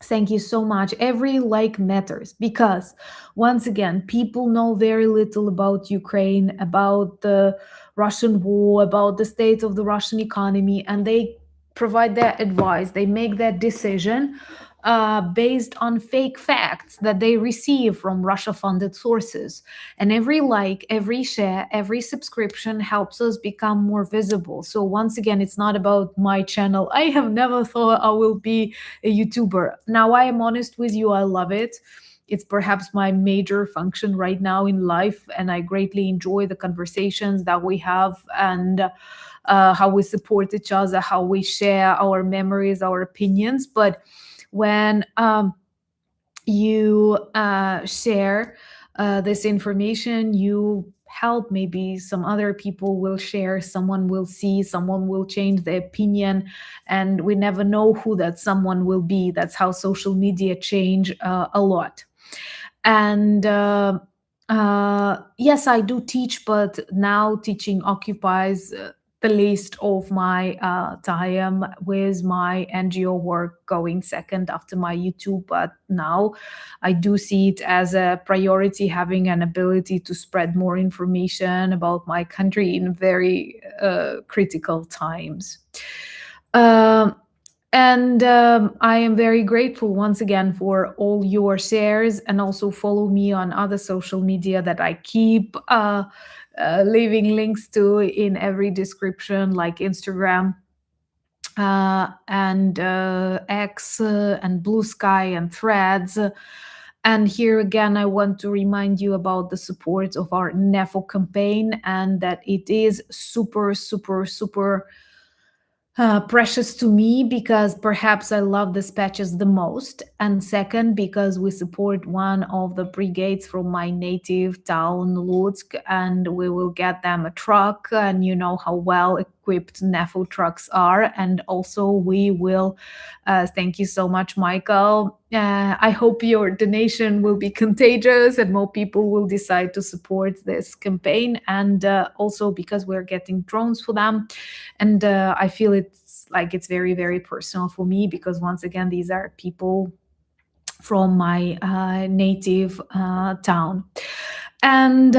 Thank you so much. Every like matters, because once again, people know very little about Ukraine, about the Russian war, about the state of the Russian economy, and they provide their advice. They make their decision based on fake facts that they receive from Russia funded sources. And every like, every share, every subscription helps us become more visible. So, once again, it's not about my channel. I have never thought I will be a YouTuber. Now, I am honest with you, I love it. It's perhaps my major function right now in life, and I greatly enjoy the conversations that we have, and how we support each other, how we share our memories, our opinions. But when you share this information, you help, maybe some other people will share, someone will see, someone will change their opinion, and we never know who that someone will be. That's how social media change a lot. And yes, I do teach, but now teaching occupies the least of my time, with my NGO work going second after my YouTube. But now I do see it as a priority, having an ability to spread more information about my country in very critical times. Um, and I am very grateful once again for all your shares, and also follow me on other social media that I keep leaving links to in every description, like Instagram and X and Blue Sky and Threads. And here again, I want to remind you about the support of our NEFO campaign, and that it is super, super, super precious to me, because perhaps I love dispatches the most, and second, because we support one of the brigades from my native town, Lutsk, and we will get them a truck, and you know how well equipped NEFO trucks are. And also we will, thank you so much, Michael. I hope your donation will be contagious and more people will decide to support this campaign. And also because we're getting drones for them. And I feel it's like it's very, very personal for me, because once again, these are people from my native town. And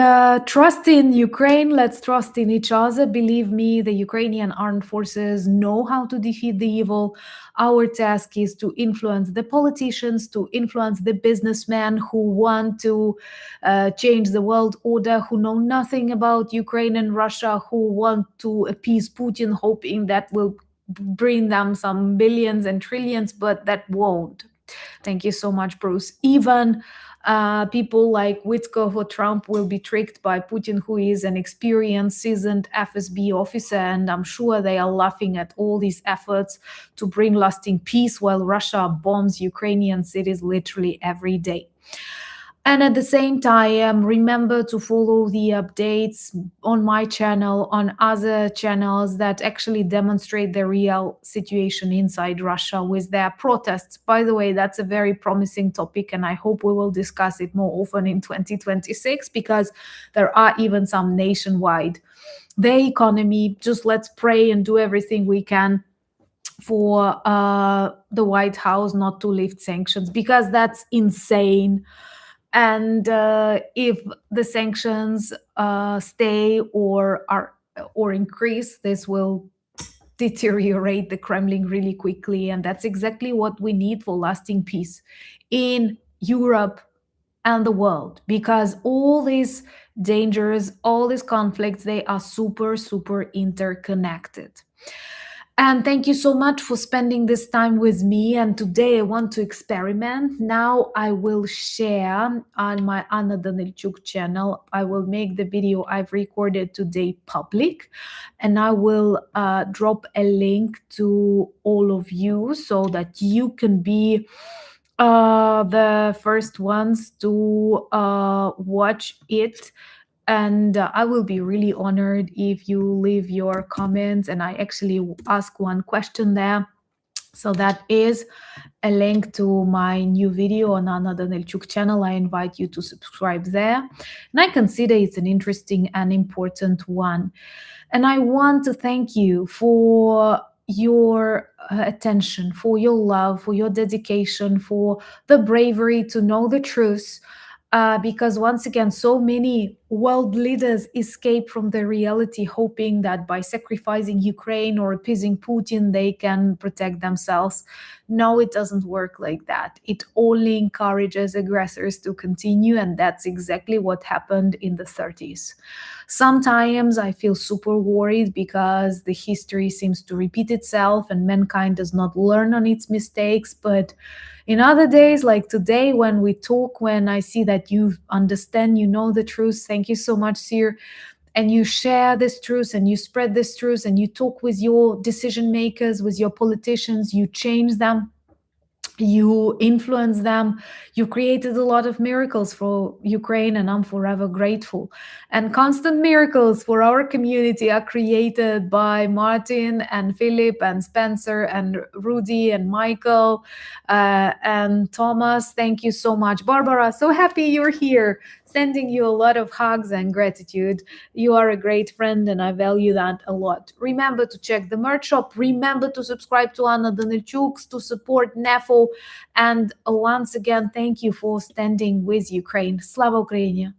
trust in Ukraine. Let's trust in each other. Believe me, the Ukrainian armed forces know how to defeat the evil. Our task is to influence the politicians, to influence the businessmen who want to change the world order, who know nothing about Ukraine and Russia, who want to appease Putin, hoping that will bring them some billions and trillions, but that won't. Thank you so much, Bruce. Even people like Witkoff or Trump will be tricked by Putin, who is an experienced, seasoned FSB officer, and I'm sure they are laughing at all these efforts to bring lasting peace while Russia bombs Ukrainian cities literally every day. And at the same time, remember to follow the updates on my channel, on other channels that actually demonstrate the real situation inside Russia with their protests. By the way, that's a very promising topic, and I hope we will discuss it more often in 2026 because there are even some nationwide. The economy, just let's pray and do everything we can for the White House not to lift sanctions because that's insane. And if the sanctions stay or increase, this will deteriorate the Kremlin really quickly, and that's exactly what we need for lasting peace in Europe and the world, because all these dangers, all these conflicts, they are super, super interconnected. And thank you so much for spending this time with me. And today I want to experiment. Now I will share on my Anna Danilchuk channel. I will make the video I've recorded today public, and I will drop a link to all of you so that you can be the first ones to watch it. And I will be really honored if you leave your comments, and I actually ask one question there. So that is a link to my new video on Anna Danilchuk channel. I invite you to subscribe there, and I consider it's an interesting and important one. And I want to thank you for your attention, for your love, for your dedication, for the bravery to know the truth. Because once again, so many world leaders escape from the reality, hoping that by sacrificing Ukraine or appeasing Putin, they can protect themselves. No, it doesn't work like that. It only encourages aggressors to continue, and that's exactly what happened in the 30s. Sometimes I feel super worried because the history seems to repeat itself and mankind does not learn on its mistakes. But in other days, like today, when we talk, when I see that you understand, you know the truth, thank you so much, Sir, and you share this truth and you spread this truth and you talk with your decision makers, with your politicians, you change them, you influence them, you created a lot of miracles for Ukraine, and I'm forever grateful. And constant miracles for our community are created by Martin and Philip and Spencer and Rudy and Michael and Thomas. Thank you so much. Barbara, so happy you're here. Sending you a lot of hugs and gratitude. You are a great friend, and I value that a lot. Remember to check the merch shop. Remember to subscribe to Anna Danilchuk, to support NEFO. And once again, thank you for standing with Ukraine. Slava Ukraini!